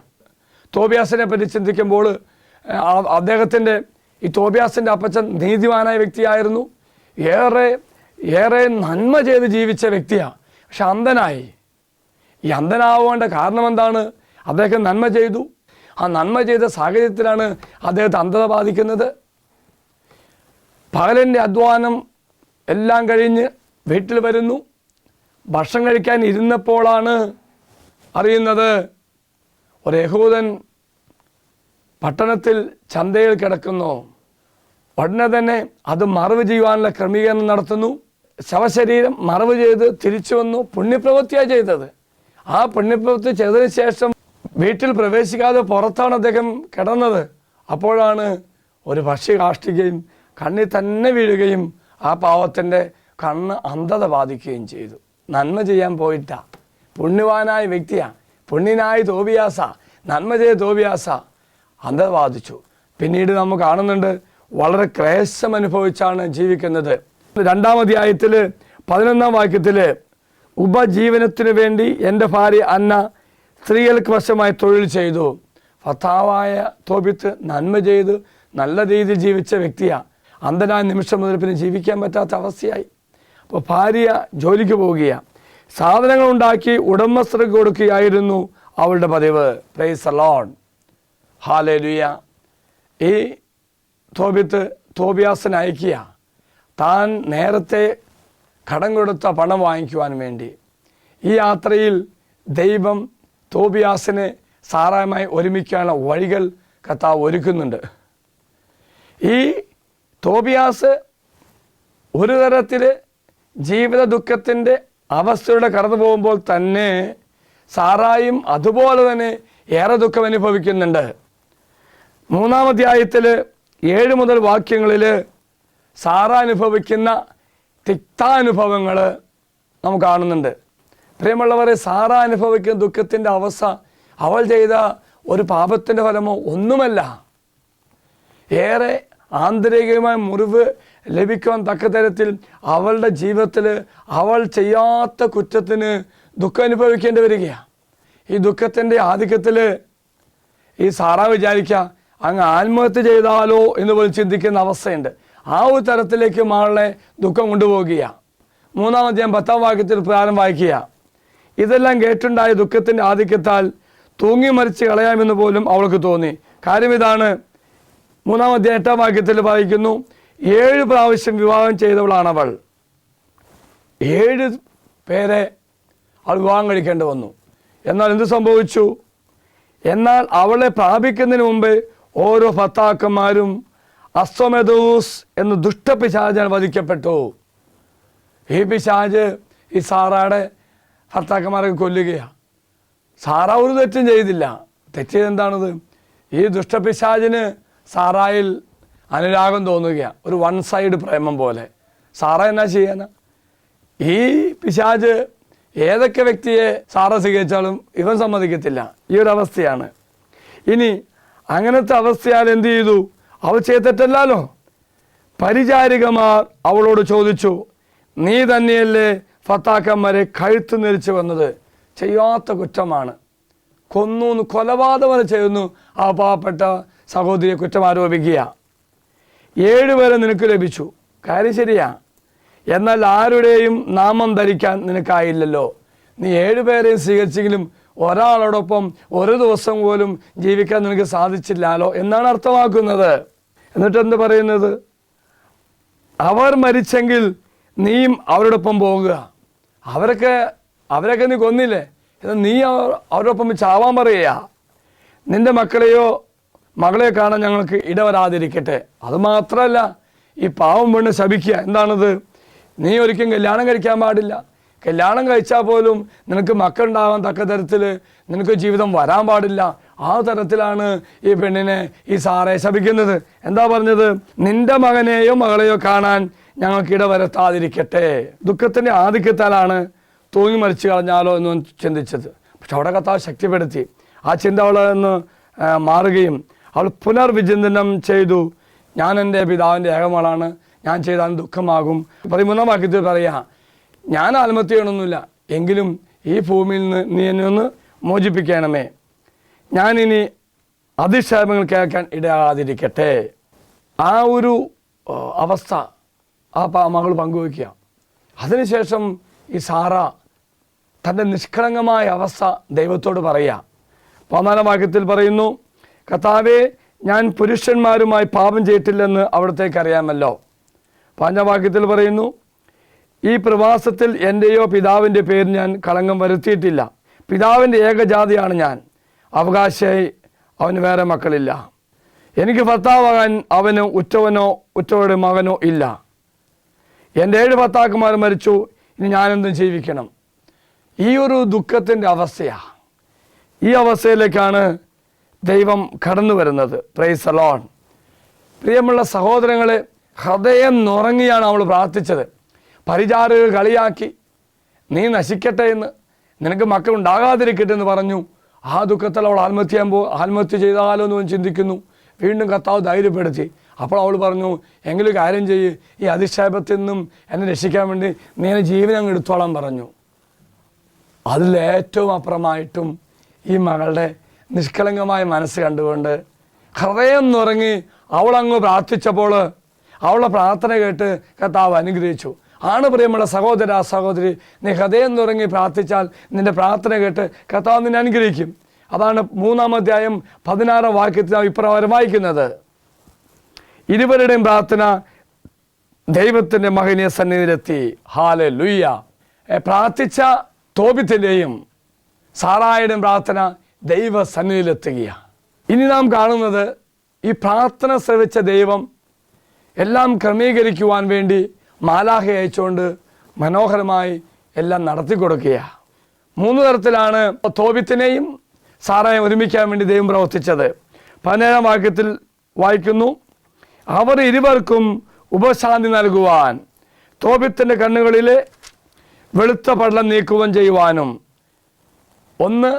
തോബിയാസിനെ പറ്റി ചിന്തിക്കുമ്പോൾ അദ്ദേഹത്തിൻ്റെ ഈ തോബിയാസിൻ്റെ അപ്പച്ചൻ നീതിമാനായ വ്യക്തിയായിരുന്നു. ഏറെ നന്മ ചെയ്ത് ജീവിച്ച വ്യക്തിയാണ്. പക്ഷെ അന്ധനായി. ഈ അന്ധനാവേണ്ട കാരണം എന്താണ്? അദ്ദേഹം നന്മ ചെയ്തു. ആ നന്മ ചെയ്ത സാഹചര്യത്തിലാണ് അദ്ദേഹത്തെ അന്ധത ബാധിക്കുന്നത്. പകലിൻ്റെ അധ്വാനം എല്ലാം കഴിഞ്ഞ് വീട്ടിൽ വരുന്നു. ഭക്ഷണം കഴിക്കാൻ ഇരുന്നപ്പോഴാണ് അറിയുന്നത് ഒരു യഹൂദൻ പട്ടണത്തിൽ ചന്തയിൽ കിടക്കുന്നു. ഉടനെ തന്നെ അത് മറവ് ചെയ്യുവാനുള്ള ക്രമീകരണം നടത്തുന്നു. ശവശരീരം മറവ് ചെയ്ത് തിരിച്ചു വന്നു. പുണ്യപ്രവൃത്തിയാണ് ചെയ്തത്. ആ പുണ്യപ്രവൃത്തി ചെയ്തതിന് ശേഷം വീട്ടിൽ പ്രവേശിക്കാതെ പുറത്താണ് അദ്ദേഹം കിടന്നത്. അപ്പോഴാണ് ഒരു പക്ഷി കാഷ്ടിക്കുകയും കണ്ണിൽ തന്നെ വീഴുകയും ആ പാവത്തിൻ്റെ കണ്ണ് അന്ധത ബാധിക്കുകയും ചെയ്തു. നന്മ ചെയ്യാൻ പോയിട്ടാ. പുണ്യവാനായ വ്യക്തിയാണ്. പുണ്യനായ തോബിയാസ, നന്മ ചെയ്ത തോബിയാസ അന്ധത ബാധിച്ചു. പിന്നീട് നമ്മൾ കാണുന്നുണ്ട് വളരെ ക്ലേശം അനുഭവിച്ചാണ് ജീവിക്കുന്നത്. 2-ാം അധ്യായത്തിൽ 11-ാം വാക്യത്തിൽ ഉപജീവനത്തിനു വേണ്ടി എൻ്റെ ഭാര്യ അന്ന സ്ത്രീകൾക്ക് വശമായി തൊഴിൽ ചെയ്തു. ഭർത്താവായ തോബിത്ത് നന്മ ചെയ്ത് നല്ല രീതിയിൽ ജീവിച്ച വ്യക്തിയാണ്. അന്ധനായ നിമിഷം മുതൽ പിന്നെ ജീവിക്കാൻ പറ്റാത്ത അവസ്ഥയായി. അപ്പോൾ ഭാര്യ ജോലിക്ക് പോവുകയാണ്. സാധനങ്ങൾ ഉണ്ടാക്കി ഉടമസ്ഥർക്ക് കൊടുക്കുകയായിരുന്നു അവളുടെ പതിവ്. Price the lord, hallelujah. ഈ തോബിത്ത് തോബിയാസിനെ അയക്കുക താൻ നേരത്തെ കടം കൊടുത്ത പണം വാങ്ങിക്കുവാൻ വേണ്ടി. ഈ യാത്രയിൽ ദൈവം തോബിയാസിനെ സാറായുമായി ഒരുമിക്കാനുള്ള വഴികൾ കർത്താവ് ഒരുക്കുന്നുണ്ട്. ഈ തോബിയാസ് ഒരു തരത്തിൽ ജീവിത ദുഃഖത്തിൻ്റെ അവസ്ഥയുടെ കടന്നു പോകുമ്പോൾ തന്നെ സാറായും അതുപോലെ തന്നെ ഏറെ ദുഃഖം അനുഭവിക്കുന്നുണ്ട്. 3-ാം അധ്യായത്തിൽ 7 മുതൽ വാക്യങ്ങളിൽ സാറ അനുഭവിക്കുന്ന തിക്താനുഭവങ്ങൾ നമുക്ക് കാണുന്നുണ്ട്. പ്രിയമുള്ളവരെ, സാറ അനുഭവിക്കുന്ന ദുഃഖത്തിൻ്റെ അവസ്ഥ അവൾ ചെയ്ത ഒരു പാപത്തിൻ്റെ ഫലമോ ഒന്നുമല്ല. ഏറെ ആന്തരികമായ മുറിവ് ലഭിക്കുവാൻ തക്ക തരത്തിൽ അവളുടെ ജീവിതത്തിൽ അവൾ ചെയ്യാത്ത കുറ്റത്തിന് ദുഃഖം അനുഭവിക്കേണ്ടി വരികയാണ്. ഈ ദുഃഖത്തിൻ്റെ ആധിക്യത്തിൽ ഈ സാറ വിചാരിക്കുക അങ്ങ് ആത്മഹത്യ ചെയ്താലോ എന്ന് പോലും ചിന്തിക്കുന്ന അവസ്ഥയുണ്ട്. ആ ഒരു തരത്തിലേക്ക് മകളെ ദുഃഖം കൊണ്ടുപോവുകയാണ്. 3-ാം അധ്യായം 10-ാം വാക്യത്തിൽ പ്രകാരം വായിക്കുക. ഇതെല്ലാം കേട്ടുണ്ടായ ദുഃഖത്തിൻ്റെ ആധിക്യത്താൽ തൂങ്ങി മരിച്ച് കളയാമെന്ന് പോലും അവൾക്ക് തോന്നി. കാര്യം ഇതാണ്. 3-ാം അധ്യായം 8-ാം വാക്യത്തിൽ വായിക്കുന്നു, 7 പ്രാവശ്യം വിവാഹം ചെയ്തവളാണവൾ. 7 പേരെ അവൾ വിവാഹം കഴിക്കേണ്ടി വന്നു. എന്നാൽ എന്ത് സംഭവിച്ചു? എന്നാൽ അവളെ പ്രാപിക്കുന്നതിന് മുമ്പ് ഓരോ ഭർത്താക്കന്മാരും അസ്വമെദൂസ് എന്ന് ദുഷ്ടപിശാചാൻ വധിക്കപ്പെട്ടു. ഈ പിശാജ് ഈ സാറയുടെ ഭർത്താക്കന്മാരെ കൊല്ലുകയാണ്. സാറ ഒരു തെറ്റും ചെയ്തില്ല. തെറ്റ് ചെയ്തെന്താണത്? ഈ ദുഷ്ടപിശാചിന് സാറായിൽ അനുരാഗം തോന്നുകയാണ്, ഒരു വൺ സൈഡ് പ്രേമം പോലെ. സാറ എന്നാ ചെയ്യാനാ? ഈ പിശാജ് ഏതൊക്കെ വ്യക്തിയെ സാറ സ്വീകരിച്ചാലും ഇവൻ സമ്മതിക്കത്തില്ല. ഈ ഒരു അവസ്ഥയാണ്. ഇനി അങ്ങനത്തെ അവസ്ഥയാൽ എന്ത് ചെയ്തു? അവൾ ചെയ്ത തെറ്റല്ലോ. പരിചാരികമാർ അവളോട് ചോദിച്ചു, നീ തന്നെയല്ലേ ഭർത്താക്കന്മാരെ കഴുത്ത് നെരിച്ചു വന്നത്? ചെയ്യാത്ത കുറ്റമാണ്. കൊന്നു, കൊലപാതകം ചെയ്യുന്നു. ആ പാവപ്പെട്ട സഹോദരിയെ കുറ്റം ആരോപിക്കുക. 7 പേരെ നിനക്ക് ലഭിച്ചു, കാര്യം ശരിയാ. എന്നാൽ ആരുടെയും നാമം ധരിക്കാൻ നിനക്കായില്ലല്ലോ. നീ 7 പേരെയും സ്വീകരിച്ചെങ്കിലും ഒരാളോടൊപ്പം ഒരു ദിവസം പോലും ജീവിക്കാൻ നിനക്ക് സാധിച്ചില്ലല്ലോ എന്നാണ് അർത്ഥമാക്കുന്നത്. എന്നിട്ട് എന്ത് പറയുന്നത്? അവർ മരിച്ചെങ്കിൽ നീയും അവരോടൊപ്പം പോകുക. അവരൊക്കെ നീ കൊന്നില്ലേ, എന്നാൽ നീ അവരോടൊപ്പം ചാവാൻ പറയുക. നിന്റെ മക്കളെയോ മകളെയോ കാണാൻ ഞങ്ങൾക്ക് ഇടവരാതിരിക്കട്ടെ. അതുമാത്രമല്ല, ഈ പാവം പെണ്ണ് ശപിക്കുക. എന്താണത്? നീ ഒരിക്കലും കല്യാണം കഴിക്കാൻ പാടില്ല. കല്യാണം കഴിച്ചാൽ പോലും നിനക്ക് മക്കളുണ്ടാകാൻ തക്ക തരത്തിൽ നിനക്ക് ജീവിതം വരാൻ പാടില്ല. ആ തരത്തിലാണ് ഈ പെണ്ണിനെ ഈ സാറെ ശപിക്കുന്നത്. എന്താ പറഞ്ഞത്? നിന്റെ മകനെയോ മകളെയോ കാണാൻ ഞങ്ങൾക്ക് ഇടവരുത്താതിരിക്കട്ടെ. ദുഃഖത്തിൻ്റെ ആധിക്യത്താലാണ് തൂങ്ങി മരിച്ചു കളഞ്ഞാലോ എന്ന് ചിന്തിച്ചത്. പക്ഷെ അവിടെ കർത്താവ് ശക്തിപ്പെടുത്തി. ആ ചിന്ത അവളിൽ നിന്ന് മാറുകയും അവൾ പുനർവിചിന്തനം ചെയ്തു. ഞാൻ എൻ്റെ പിതാവിൻ്റെ ഏകമകളാണ്, ഞാൻ ചെയ്താൽ ദുഃഖമാകും. 13-ാം വാക്യത്തിൽ പറയാ, ഞാൻ ആത്മഹത്യ ചെയ്യണമെന്നില്ല, എങ്കിലും ഈ ഭൂമിയിൽ നിന്ന് നീ എന്നെ ഒന്ന് മോചിപ്പിക്കണമേ. ഞാനിനി അധിക്ഷേപങ്ങൾ കേൾക്കാൻ ഇടയാകാതിരിക്കട്ടെ. ആ ഒരു അവസ്ഥ ആ മകൾ പങ്കുവയ്ക്കുക. അതിനുശേഷം ഈ സാറ തൻ്റെ നിഷ്കളങ്കമായ അവസ്ഥ ദൈവത്തോട് പറയുക. 14-ാം വാക്യത്തിൽ പറയുന്നു, കർത്താവേ, ഞാൻ പുരുഷന്മാരുമായി പാപം ചെയ്തിട്ടില്ലെന്ന് അവിടത്തേക്ക് അറിയാമല്ലോ. 15-ാം വാക്യത്തിൽ പറയുന്നു, ഈ പ്രവാസത്തിൽ എൻ്റെയോ പിതാവിൻ്റെ പേര് ഞാൻ കളങ്കം വരുത്തിയിട്ടില്ല. പിതാവിൻ്റെ ഏകജാതിയാണ് ഞാൻ, അവകാശിയായി അവന് വേറെ മക്കളില്ല. എനിക്ക് ഭർത്താവാകാൻ അവന് ഉറ്റവരുടെ മകനോ ഇല്ല. എൻ്റെ 7 ഭർത്താക്കന്മാർ മരിച്ചു, ഇനി ഞാനെന്തും ജീവിക്കണം. ഈ ഒരു ദുഃഖത്തിൻ്റെ അവസ്ഥയാണ്. ഈ അവസ്ഥയിലേക്കാണ് ദൈവം കടന്നു വരുന്നത്. Price the Lord. പ്രിയമുള്ള സഹോദരങ്ങളെ, ഹൃദയം നുറങ്ങിയാണ് അവൾ പ്രാർത്ഥിച്ചത്. പരിചാരകർ കളിയാക്കി, നീ നശിക്കട്ടെ എന്ന്, നിനക്ക് മക്കൾ ഉണ്ടാകാതിരിക്കട്ടെ എന്ന് പറഞ്ഞു. ആ ദുഃഖത്തിൽ അവൾ ആത്മഹത്യ ചെയ്താലോ എന്ന് ചിന്തിക്കുന്നു. വീണ്ടും കർത്താവ് ധൈര്യപ്പെടുത്തി. അപ്പോൾ അവൾ പറഞ്ഞു, എങ്കിലും കാര്യം ചെയ്യ്, ഈ അധിക്ഷേപത്തിൽ നിന്നും എന്നെ രക്ഷിക്കാൻ വേണ്ടി നീ എന്നെ ജീവൻ അങ്ങ് എടുത്തോളാൻ പറഞ്ഞു. അതിലേറ്റവും അപ്പുറമായിട്ടും ഈ മകളുടെ നിഷ്കളങ്കമായ മനസ്സ് കണ്ടുകൊണ്ട് ഹൃദയം നുറങ്ങി അവളങ്ങ് പ്രാർത്ഥിച്ചപ്പോൾ അവളുടെ പ്രാർത്ഥന കേട്ട് കർത്താവ് അനുഗ്രഹിച്ചു. ആണ് പ്രിയമുള്ള സഹോദരി, നീ ഹൃദയം നുറങ്ങി പ്രാർത്ഥിച്ചാൽ നിന്റെ പ്രാർത്ഥന കേട്ട് കർത്താവ് നിന്നെ അനുഗ്രഹിക്കും. അതാണ് 3-ാം അധ്യായം 16-ാം വാക്യത്തിൽ നാം ഇപ്രകാരം വായിക്കുന്നത്. ഇരുവരുടെയും പ്രാർത്ഥന ദൈവത്തിൻ്റെ മഹനീയ സന്നിധിയിലെത്തി. ഹല്ലേലൂയ. പ്രാർത്ഥിച്ച തോബിത്തിൻ്റെയും സാറായുടെയും പ്രാർത്ഥന ദൈവ സന്നിധിയിലെത്തുകയാണ്. ഇനി നാം കാണുന്നത് ഈ പ്രാർത്ഥന ശ്രവിച്ച ദൈവം എല്ലാം ക്രമീകരിക്കുവാൻ വേണ്ടി മാലാഖയെ അയച്ചുകൊണ്ട് മനോഹരമായി എല്ലാം നടത്തി കൊടുക്കുകയാണ്. 3 തരത്തിലാണ് തോബിത്തിനെയും സാറായെ ഒരുമിക്കാൻ വേണ്ടി ദൈവം പ്രവർത്തിച്ചത്. 17-ാം വാക്യത്തിൽ വായിക്കുന്നു, അവർ ഇരുവർക്കും ഉപശാന്തി നൽകുവാൻ, തോബിത്തിൻ്റെ കണ്ണുകളിലെ വെളുത്ത പടലം നീക്കുവാൻ ചെയ്യുവാനും. ഒന്ന്,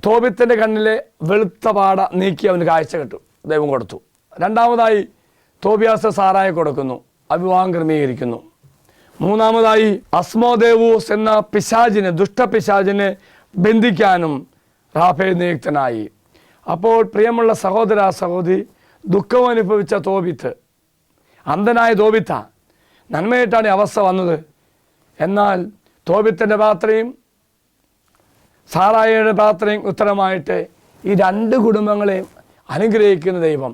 തോബിത്തിൻ്റെ കണ്ണിലെ വെളുത്ത പാട നീക്കി അവന് കാഴ്ച കിട്ടും, ദൈവം കൊടുത്തു. രണ്ടാമതായി തോബിയാസ് സാറായെ കൊടുക്കുന്നു, അവിവാഹം ക്രമീകരിക്കുന്നു. മൂന്നാമതായി അസ്മോദേവൂസ് എന്ന പിശാചിനെ, ദുഷ്ടപിശാചിനെ ബന്ധിക്കാനും റാഫേൽ നിയുക്തനായി. അപ്പോൾ പ്രിയമുള്ള സഹോദരി, ദുഃഖം അനുഭവിച്ച തോബിത്ത്, അന്ധനായ തോബിത്ത, നന്മയായിട്ടാണ് ഈ അവസ്ഥ വന്നത്. എന്നാൽ തോബിത്തിൻ്റെ പ്രാർത്ഥനയും സാറായയുടെ പ്രാർത്ഥനയും ഉത്തരമായിട്ട് ഈ 2 കുടുംബങ്ങളെയും അനുഗ്രഹിക്കുന്ന ദൈവം,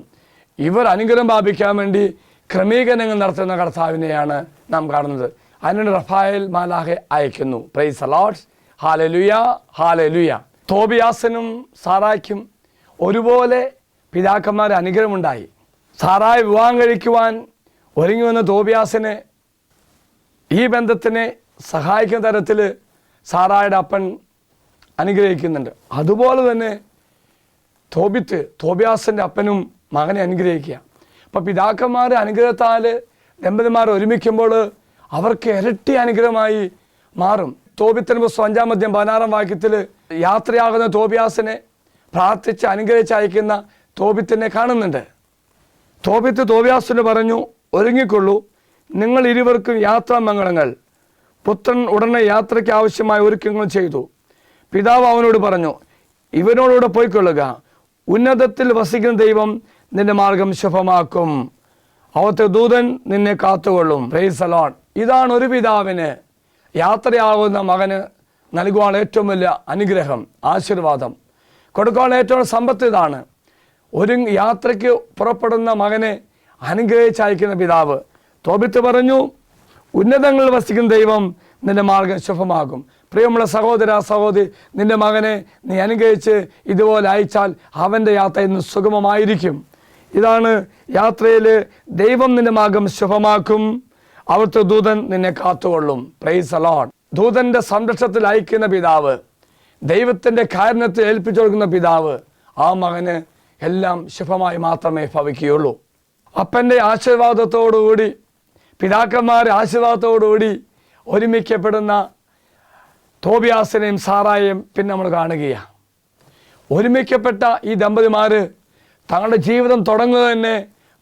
ഇവർ അനുഗ്രഹം പ്രാപിക്കാൻ വേണ്ടി ക്രമീകരണങ്ങൾ നടത്തുന്ന കർത്താവിനെയാണ് നാം കാണുന്നത്. അതിനുവേണ്ടി റഫായേൽ മാലാഖയെ അയക്കുന്നു. Praise the lord. Hallelujah, hallelujah. തോബിയാസിനും സാറായ്ക്കും ഒരുപോലെ പിതാക്കന്മാരെ അനുഗ്രഹമുണ്ടായി. സാറായി വിവാഹം കഴിക്കുവാൻ ഒരുങ്ങി വന്ന തോബിയാസിനെ ഈ ബന്ധത്തിനെ സഹായിക്കുന്ന തരത്തിൽ സാറായുടെ അപ്പൻ അനുഗ്രഹിക്കുന്നുണ്ട്. അതുപോലെ തന്നെ തോബിയാസിൻ്റെ അപ്പനും മകനെ അനുഗ്രഹിക്കുക. അപ്പോൾ പിതാക്കന്മാർ അനുഗ്രഹത്താൽ ദമ്പതിമാർ ഒരുമിക്കുമ്പോൾ അവർക്ക് ഇരട്ടി അനുഗ്രഹമായി മാറും. തോബിത്തിന് പുസ്തകം 5-ാം അധ്യായം 16-ാം വാക്യത്തിൽ യാത്രയാകുന്ന തോബിയാസിനെ പ്രാർത്ഥിച്ച് അനുഗ്രഹിച്ച് അയക്കുന്ന തോബിത്തിനെ കാണുന്നുണ്ട്. തോബിയാസിന് പറഞ്ഞു, ഒരുങ്ങിക്കൊള്ളൂ, നിങ്ങൾ ഇരുവർക്കും യാത്രാമംഗളങ്ങൾ. പുത്രൻ ഉടനെ യാത്രയ്ക്ക് ആവശ്യമായ ഒരുക്കങ്ങൾ ചെയ്തു. പിതാവ് അവനോട് പറഞ്ഞു, ഇവനോടുകൂടെ പോയിക്കൊള്ളുക, ഉന്നതത്തിൽ വസിക്കുന്ന ദൈവം നിന്റെ മാർഗം ശുഭമാക്കും, അവിടുത്തെ ദൂതൻ നിന്നെ കാത്തുകൊള്ളും. Praise the Lord. ഇതാണ് ഒരു പിതാവിന് യാത്രയാകുന്ന മകന് നൽകുവാൻ ഏറ്റവും വലിയ അനുഗ്രഹം, ആശീർവാദം കൊടുക്കുവാൻ ഏറ്റവും സമ്പത്ത്. ഇതാണ് ഒരു യാത്രയ്ക്ക് പുറപ്പെടുന്ന മകനെ അനുഗ്രഹിച്ചയക്കുന്ന പിതാവ്. തോബിത്ത് പറഞ്ഞു, ഉന്നതങ്ങളിൽ വസിക്കുന്ന ദൈവം നിന്റെ മാർഗം ശുഭമാകും. പ്രിയമുള്ള സഹോദര സഹോദരി, നിന്റെ മകനെ നീ അനുഗ്രഹിച്ച് ഇതുപോലെ അയച്ചാൽ അവൻ്റെ യാത്ര ഇന്ന് സുഗമമായിരിക്കും. ഇതാണ് യാത്രയിൽ ദൈവം നിന്റെ മാർഗം ശുഭമാക്കും, അവിടുത്തെ ദൂതൻ നിന്നെ കാത്തുകൊള്ളും. Praise the lord. ദൂതൻ്റെ സംരക്ഷണത്തിൽ അയക്കുന്ന പിതാവ്, ദൈവത്തിൻ്റെ കാരുണ്യത്തിൽ ഏൽപ്പിച്ചു കൊടുക്കുന്ന പിതാവ്, ആ മകന് എല്ലാം ശുഭമായി മാത്രമേ ഭവിക്കുകയുള്ളൂ. അപ്പൻ്റെ ആശീർവാദത്തോടുകൂടി, പിതാക്കന്മാരുടെ ആശീർവാദത്തോടുകൂടി ഒരുമിക്കപ്പെടുന്ന തോബിയാസിനെയും സാറായെയും പിന്നെ നമ്മൾ കാണുകയാണ്. ഒരുമിക്കപ്പെട്ട ഈ ദമ്പതിമാർ തങ്ങളുടെ ജീവിതം തുടങ്ങുന്നത് തന്നെ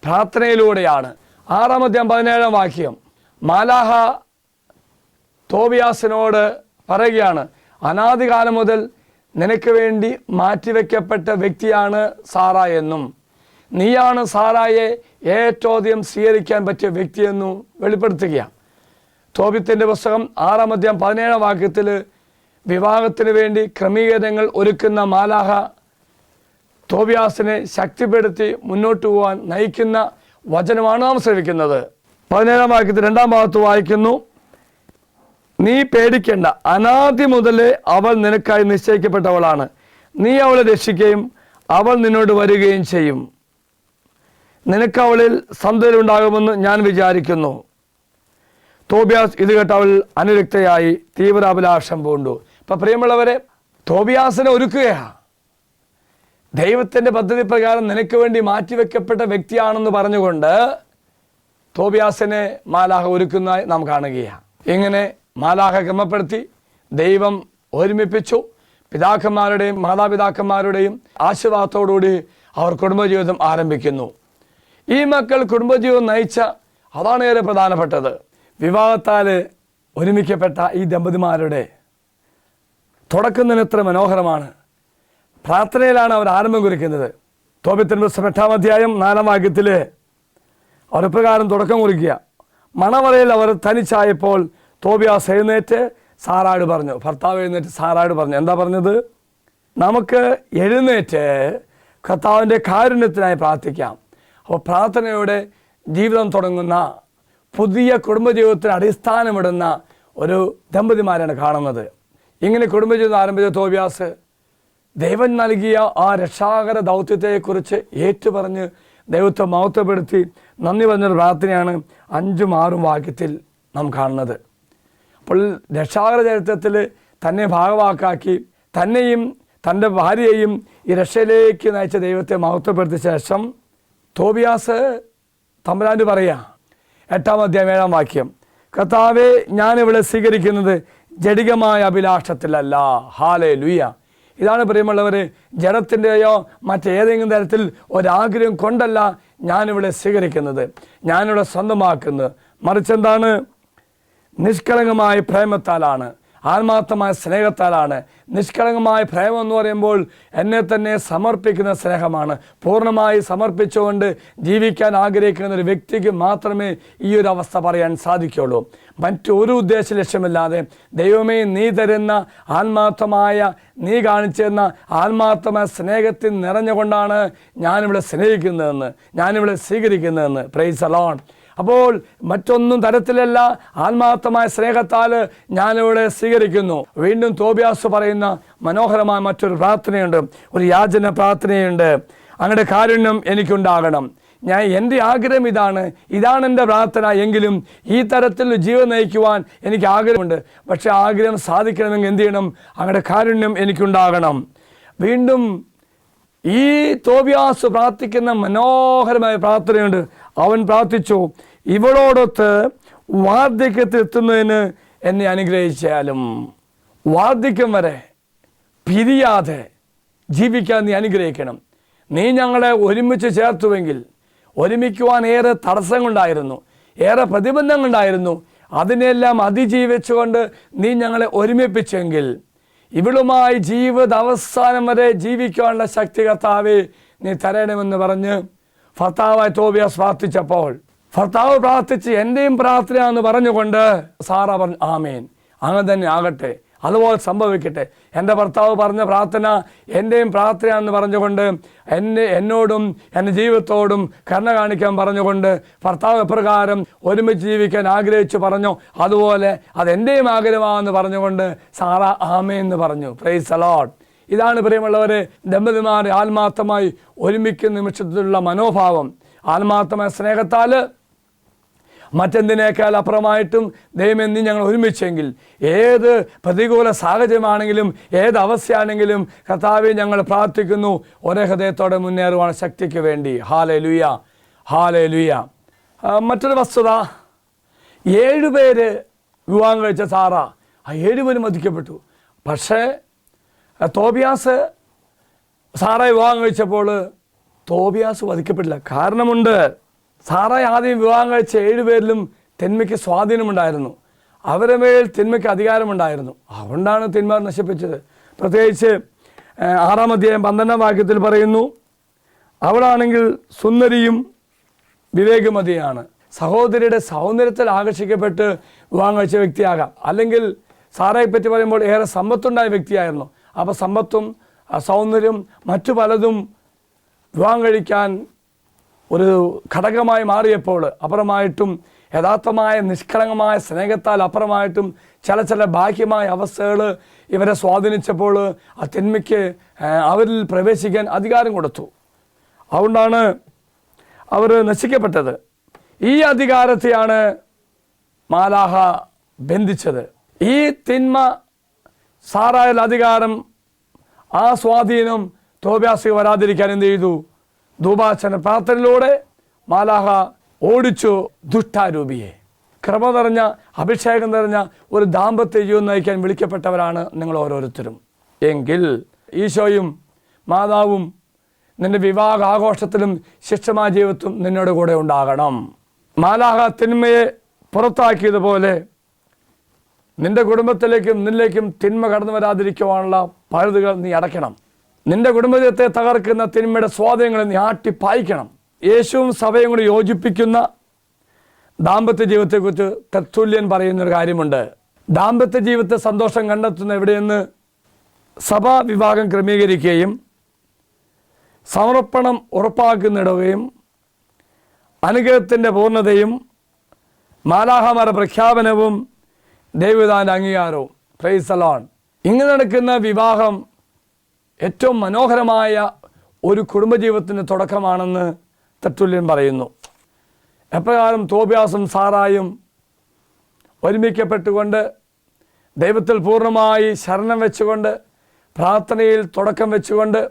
പ്രാർത്ഥനയിലൂടെയാണ്. 6-ാം അധ്യായം 17-ാം വാക്യം, മാലാഹ തോബിയാസിനോട് പറയുകയാണ്, അനാദികാലം മുതൽ നിനക്ക് വേണ്ടി മാറ്റിവെക്കപ്പെട്ട വ്യക്തിയാണ് സാറ എന്നും നീയാണ് സാറായെ ഏറ്റവും അധികം സ്വീകരിക്കാൻ പറ്റിയ വ്യക്തിയെന്നും വെളിപ്പെടുത്തുകയാണ്. തോബിത്തിൻ്റെ പുസ്തകം 6-ാം അധ്യായം 17-ാം വാക്യത്തിൽ വിവാഹത്തിന് വേണ്ടി ക്രമീകരണങ്ങൾ ഒരുക്കുന്ന മാലാഹ തോബിയാസിനെ ശക്തിപ്പെടുത്തി മുന്നോട്ട് പോകാൻ നയിക്കുന്ന വചനമാണ് നാം ശ്രവിക്കുന്നത്. 17-ാം വാക്യത്തിൽ 2-ാം ഭാഗത്ത് വായിക്കുന്നു, നീ പേടിക്കേണ്ട, അനാദി മുതലേ അവൾ നിനക്കായി നിശ്ചയിക്കപ്പെട്ടവളാണ്, നീ അവളെ രക്ഷിക്കുകയും അവൾ നിന്നോട് വരികയും ചെയ്യും, നിനക്ക് അവളിൽ സന്തതിയുണ്ടാകുമെന്ന് ഞാൻ വിചാരിക്കുന്നു. തോബിയാസ് ഇത് കേട്ട് അവൾ അനുരക്തയായി തീവ്രാഭിലാഷം പൂണ്ടു. ഇപ്പം പ്രിയമുള്ളവരെ, തോബിയാസിനെ ഒരുക്കുകയാണ്. ദൈവത്തിൻ്റെ പദ്ധതി പ്രകാരം നിനക്ക് വേണ്ടി മാറ്റിവെക്കപ്പെട്ട വ്യക്തിയാണെന്ന് പറഞ്ഞുകൊണ്ട് തോബിയാസിനെ മാലാഹ ഒരുക്കുന്നതായി നാം കാണുകയാണ്. ഇങ്ങനെ മാലാഹ ക്രമപ്പെടുത്തി ദൈവം ഒരുമിപ്പിച്ചു. പിതാക്കന്മാരുടെയും മാതാപിതാക്കന്മാരുടെയും ആശീർവാദത്തോടുകൂടി അവർ കുടുംബജീവിതം ആരംഭിക്കുന്നു. ഈ മക്കൾ കുടുംബജീവിതം നയിച്ച അതാണ് ഏറെ പ്രധാനപ്പെട്ടത്. വിവാഹത്താൽ ഒരുമിക്കപ്പെട്ട ഈ ദമ്പതിമാരുടെ തുടക്കം തന്നെ എത്ര മനോഹരമാണ്. പ്രാർത്ഥനയിലാണ് അവർ ആരംഭം കുറിക്കുന്നത്. തോബിത്തിൻ്റെ പുസ്തകം 8-ാം അധ്യായം 4-ാം വാക്യത്തിൽ അവർ ഇപ്രകാരം തുടക്കം കുറിക്കുക, മണവറയിൽ അവർ തനിച്ചായപ്പോൾ തോബിയാസ് എഴുന്നേറ്റ് സാറായോട് പറഞ്ഞു. ഭർത്താവ് എഴുന്നേറ്റ് സാറായോട് പറഞ്ഞു. എന്താ പറഞ്ഞത്? നമുക്ക് എഴുന്നേറ്റ് കർത്താവിൻ്റെ കാരുണ്യത്തിനായി പ്രാർത്ഥിക്കാം. അപ്പോൾ പ്രാർത്ഥനയോടെ ജീവിതം തുടങ്ങുന്ന, പുതിയ കുടുംബജീവിതത്തിന് അടിസ്ഥാനമിടുന്ന ഒരു ദമ്പതിമാരാണ് കാണുന്നത്. ഇങ്ങനെ കുടുംബജീവിതം ആരംഭിച്ച തോബിയാസ് ദൈവം നൽകിയ ആ രക്ഷാകര ദൗത്യത്തെക്കുറിച്ച് ഏറ്റുപറഞ്ഞ് ദൈവത്തെ മഹത്വപ്പെടുത്തി നന്ദി പറഞ്ഞൊരു പ്രാർത്ഥനയാണ് 5-6 വാക്യത്തിൽ നാം കാണുന്നത്. അപ്പോൾ രക്ഷാകര ചരിത്രത്തിൽ തന്നെ ഭാഗവാക്കാക്കി തന്നെയും തൻ്റെ ഭാര്യയെയും ഈ രക്ഷയിലേക്ക് നയിച്ച ദൈവത്തെ മഹത്വപ്പെടുത്തിയ ശേഷം തോബിയാസ് തമ്പുരാന് പറയുക, 8-ാം അധ്യായം 7-ാം വാക്യം, കർത്താവേ, ഞാനിവിടെ സ്വീകരിക്കുന്നത് ജഡികമായ അഭിലാഷത്തിലല്ല. ഹാലേലൂയ. ഇതാണ് പ്രിയമുള്ളവരെ, ജഡത്തിൻ്റെയോ മറ്റേതെങ്കിലും തരത്തിൽ ഒരാഗ്രഹം കൊണ്ടല്ല ഞാനിവിടെ സ്വീകരിക്കുന്നത്, ഞാനിവിടെ സ്വന്തമാക്കുന്നത്. മറിച്ചെന്താണ്? നിഷ്കളങ്കമായ പ്രേമത്താലാണ്, ആത്മാർത്ഥമായ സ്നേഹത്താലാണ്. നിഷ്കളങ്കമായ പ്രേമം എന്ന് പറയുമ്പോൾ എന്നെ തന്നെ സമർപ്പിക്കുന്ന സ്നേഹമാണ്. പൂർണ്ണമായി സമർപ്പിച്ചുകൊണ്ട് ജീവിക്കാൻ ആഗ്രഹിക്കുന്ന ഒരു വ്യക്തിക്ക് മാത്രമേ ഈ ഒരു അവസ്ഥ പറയാൻ സാധിക്കുകയുള്ളൂ. മറ്റൊരു ഉദ്ദേശ ലക്ഷ്യമില്ലാതെ ദൈവമേ, നീ തരുന്ന ആത്മാർത്ഥമായ, നീ കാണിച്ചിരുന്ന ആത്മാർത്ഥമായ സ്നേഹത്തിൽ നിറഞ്ഞുകൊണ്ടാണ് ഞാനിവിടെ സ്നേഹിക്കുന്നതെന്ന്, ഞാനിവിടെ സ്വീകരിക്കുന്നതെന്ന്. Price the Lord. അപ്പോൾ മറ്റൊന്നും തരത്തിലല്ല, ആത്മാർത്ഥമായ സ്നേഹത്താൽ ഞാനിവിടെ സ്വീകരിക്കുന്നു. വീണ്ടും തോബിയാസ് പറയുന്ന മനോഹരമായ മറ്റൊരു പ്രാർത്ഥനയുണ്ട്, ഒരു യാചന പ്രാർത്ഥനയുണ്ട്. അങ്ങയുടെ കാരുണ്യം എനിക്കുണ്ടാകണം. എൻ്റെ ആഗ്രഹം ഇതാണ് എൻ്റെ പ്രാർത്ഥന എങ്കിലും ഈ തരത്തിൽ ജീവൻ നയിക്കുവാൻ എനിക്ക് ആഗ്രഹമുണ്ട്. പക്ഷേ ആഗ്രഹം സാധിക്കണമെങ്കിൽ എന്ത് ചെയ്യണം? അങ്ങയുടെ കാരുണ്യം എനിക്കുണ്ടാകണം. വീണ്ടും ഈ തോബിയാസ് പ്രാർത്ഥിക്കുന്ന മനോഹരമായ പ്രാർത്ഥനയുണ്ട്. അവൻ പ്രാർത്ഥിച്ചു, ഇവളോടൊത്ത് വാർദ്ധക്യത്തിൽ എത്തുന്നതിന് എന്നെ അനുഗ്രഹിച്ചാലും. വാർദ്ധക്യം വരെ പിരിയാതെ ജീവിക്കാൻ നീ അനുഗ്രഹിക്കണം. നീ ഞങ്ങളെ ഒരുമിച്ച് ചേർത്തുവെങ്കിൽ, ഒരുമിക്കുവാൻ ഏറെ തടസ്സങ്ങളുണ്ടായിരുന്നു, ഏറെ പ്രതിബന്ധങ്ങളുണ്ടായിരുന്നു, അതിനെല്ലാം അതിജീവിച്ചുകൊണ്ട് നീ ഞങ്ങളെ ഒരുമിപ്പിച്ചെങ്കിൽ ഇവളുമായി ജീവിത അവസാനം വരെ ജീവിക്കാനുള്ള ശക്തി കർത്താവേ നീ തരണമെന്ന് പറഞ്ഞ് ഭർത്താവായ തോബിയാസ് പ്രാർത്ഥിച്ചപ്പോൾ, ഭർത്താവ് പ്രാർത്ഥിച്ച് എൻ്റെയും പ്രാർത്ഥനയാണെന്ന് പറഞ്ഞുകൊണ്ട് സാറ പറഞ്ഞു, ആമേൻ, അങ്ങനെ തന്നെ ആകട്ടെ, അതുപോലെ സംഭവിക്കട്ടെ. എൻ്റെ ഭർത്താവ് പറഞ്ഞ പ്രാർത്ഥന എൻ്റെയും പ്രാർത്ഥനയാണെന്ന് പറഞ്ഞുകൊണ്ട് എന്നോടും എൻ്റെ ജീവിതത്തോടും കരുണ കാണിക്കാൻ പറഞ്ഞുകൊണ്ട് ഭർത്താവ് എപ്രകാരം ഒരുമിച്ച് ജീവിക്കാൻ ആഗ്രഹിച്ചു പറഞ്ഞോ, അതുപോലെ അതെൻ്റെയും ആഗ്രഹമാണെന്ന് പറഞ്ഞുകൊണ്ട് സാറ ആമേൻ എന്ന് പറഞ്ഞു. Price the Lord. ഇതാണ് പ്രിയമുള്ളവരെ ദമ്പതിമാർ ആത്മാർത്ഥമായി ഒരുമിക്കുന്ന നിമിഷത്തിലുള്ള മനോഭാവം. ആത്മാർത്ഥമായ സ്നേഹത്താൽ മറ്റെന്തിനേക്കാൾ അപ്പുറമായിട്ടും ദൈവമേ നീ ഞങ്ങൾ ഒരുമിച്ചെങ്കിൽ, ഏത് പ്രതികൂല സാഹചര്യമാണെങ്കിലും ഏത് അവസ്ഥയാണെങ്കിലും കർത്താവേ ഞങ്ങൾ പ്രാർത്ഥിക്കുന്നു ഒരേ ഹൃദയത്തോടെ മുന്നേറുവാൻ ശക്തിക്ക് വേണ്ടി. Hallelujah, hallelujah. മറ്റൊരു വസ്തുത, 7 പേര് വിവാഹം കഴിച്ച സാറ, ആ 7 പേരും വധിക്കപ്പെട്ടു. പക്ഷേ തോബിയാസ് സാറയെ വിവാഹം കഴിച്ചപ്പോൾ തോബിയാസ് വധിക്കപ്പെട്ടില്ല. കാരണമുണ്ട്. സാറായി ആദ്യം വിവാഹം കഴിച്ച 7 പേരിലും തിന്മയ്ക്ക് സ്വാധീനമുണ്ടായിരുന്നു, അവരുടെ മേൽ തിന്മയ്ക്ക് അധികാരമുണ്ടായിരുന്നു. അതുകൊണ്ടാണ് തിന്മ നശിപ്പിച്ചത്. പ്രത്യേകിച്ച് 6-ാം അധ്യായം 12-ാം വാക്യത്തിൽ പറയുന്നു, അവളാണെങ്കിൽ സുന്ദരിയും വിവേകമതിയാണ്. സഹോദരിയുടെ സൗന്ദര്യത്തിൽ ആകർഷിക്കപ്പെട്ട് വിവാഹം കഴിച്ച വ്യക്തിയാകാം. അല്ലെങ്കിൽ സാറയെ പറ്റി പറയുമ്പോൾ ഏറെ സമ്പത്തുണ്ടായ വ്യക്തിയായിരുന്നു. അപ്പോൾ സമ്പത്തും സൗന്ദര്യം മറ്റു പലതും വിവാഹം കഴിക്കാൻ ഒരു ഘടകമായി മാറിയപ്പോൾ അപ്പുറമായിട്ടും യഥാർത്ഥമായ നിഷ്കളങ്കമായ സ്നേഹത്താൽ അപ്പുറമായിട്ടും ചില ബാഹ്യമായ അവസ്ഥകൾ ഇവരെ സ്വാധീനിച്ചപ്പോൾ ആ തിന്മയ്ക്ക് അവരിൽ പ്രവേശിക്കാൻ അധികാരം കൊടുത്തു. അതുകൊണ്ടാണ് അവർ നശിക്കപ്പെട്ടത്. ഈ അധികാരത്തെയാണ് മാലാഹ ബന്ധിച്ചത്. ഈ തിന്മ സാറായിൽ അധികാരം, ആ സ്വാധീനം തോബിയാസിന് വരാതിരിക്കാൻ എന്ത് ചെയ്തു? ധൂപാർച്ചന പ്രാർത്ഥനയിലൂടെ മാലാഹ ഓടിച്ചു ദുഷ്ടാരൂപിയെ. കൃപ നിറഞ്ഞ അഭിഷേകം നിറഞ്ഞ ഒരു ദാമ്പത്യ ജീവിതം നയിക്കാൻ വിളിക്കപ്പെട്ടവരാണ് നിങ്ങൾ ഓരോരുത്തരും. എങ്കിൽ ഈശോയും മാതാവും നിന്റെ വിവാഹ ആഘോഷത്തിലും ശിഷ്ടമായ ജീവിതത്തിലും നിന്നോട് കൂടെ ഉണ്ടാകണം. മാലാഹ തിന്മയെ പുറത്താക്കിയതുപോലെ നിന്റെ കുടുംബത്തിലേക്കും നിന്നിലേക്കും തിന്മ കടന്നു വരാതിരിക്കുവാനുള്ള പഴുതുകൾ നീ അടയ്ക്കണം. നിന്റെ കുടുംബത്തെ തകർക്കുന്ന തിന്മയുടെ സ്വാധീനങ്ങളെ നീ ആട്ടിപ്പായിക്കണം. യേശുവും സഭയും കൂടി യോജിപ്പിക്കുന്ന ദാമ്പത്യ ജീവിതത്തെക്കുറിച്ച് തെർത്തുല്യൻ പറയുന്നൊരു കാര്യമുണ്ട്. ദാമ്പത്യ ജീവിതത്തെ സന്തോഷം കണ്ടെത്തുന്ന എവിടെയെന്ന് സഭാ വിഭാഗം ക്രമീകരിക്കുകയും സമർപ്പണം ഉറപ്പാക്കുന്നിടുകയും അനുഗ്രഹത്തിൻ്റെ പൂർണ്ണതയും മാലാഹമാരുടെ പ്രഖ്യാപനവും ദൈവദാന അംഗീകാരവും. Price the Lord. ഇങ്ങനെ നടക്കുന്ന വിവാഹം ഏറ്റവും മനോഹരമായ ഒരു കുടുംബജീവിതത്തിൻ്റെ തുടക്കമാണെന്ന് തെർത്തുല്യൻ പറയുന്നു. എപ്രകാരം തോബിയാസും സാറായും ഒരുമിക്കപ്പെട്ടുകൊണ്ട് ദൈവത്തിൽ പൂർണ്ണമായി ശരണം വെച്ചുകൊണ്ട് പ്രാർത്ഥനയിൽ തുടക്കം വെച്ചുകൊണ്ട്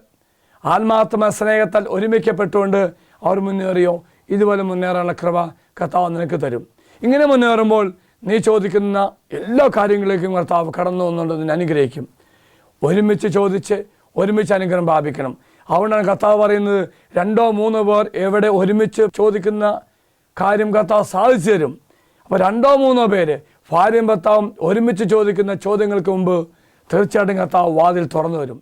ആത്മാർത്ഥമായ സ്നേഹത്താൽ ഒരുമിക്കപ്പെട്ടുകൊണ്ട് അവർ മുന്നേറിയോ, ഇതുപോലെ മുന്നേറാനുള്ള കൃപ കർത്താവ് നിനക്ക് തരും. ഇങ്ങനെ മുന്നേറുമ്പോൾ നീ ചോദിക്കുന്ന എല്ലാ കാര്യങ്ങളിലേക്കും കർത്താവ് കടന്നു വന്നുകൊണ്ട് നിന്നെ അനുഗ്രഹിക്കും. ഒരുമിച്ച് ചോദിച്ച് ഒരുമിച്ച് അനുഗ്രഹം പ്രാപിക്കണം. അതുകൊണ്ടാണ് കർത്താവ് പറയുന്നത്, 2-3 പേർ എവിടെ ഒരുമിച്ച് ചോദിക്കുന്ന കാര്യം കർത്താവ് സാധിച്ചു തരും. അപ്പോൾ 2-3 പേര് ഭാര്യയും ഭർത്താവും ഒരുമിച്ച് ചോദിക്കുന്ന ചോദ്യങ്ങൾക്ക് മുമ്പ് തീർച്ചയായിട്ടും കർത്താവ് വാതിൽ തുറന്നു വരും.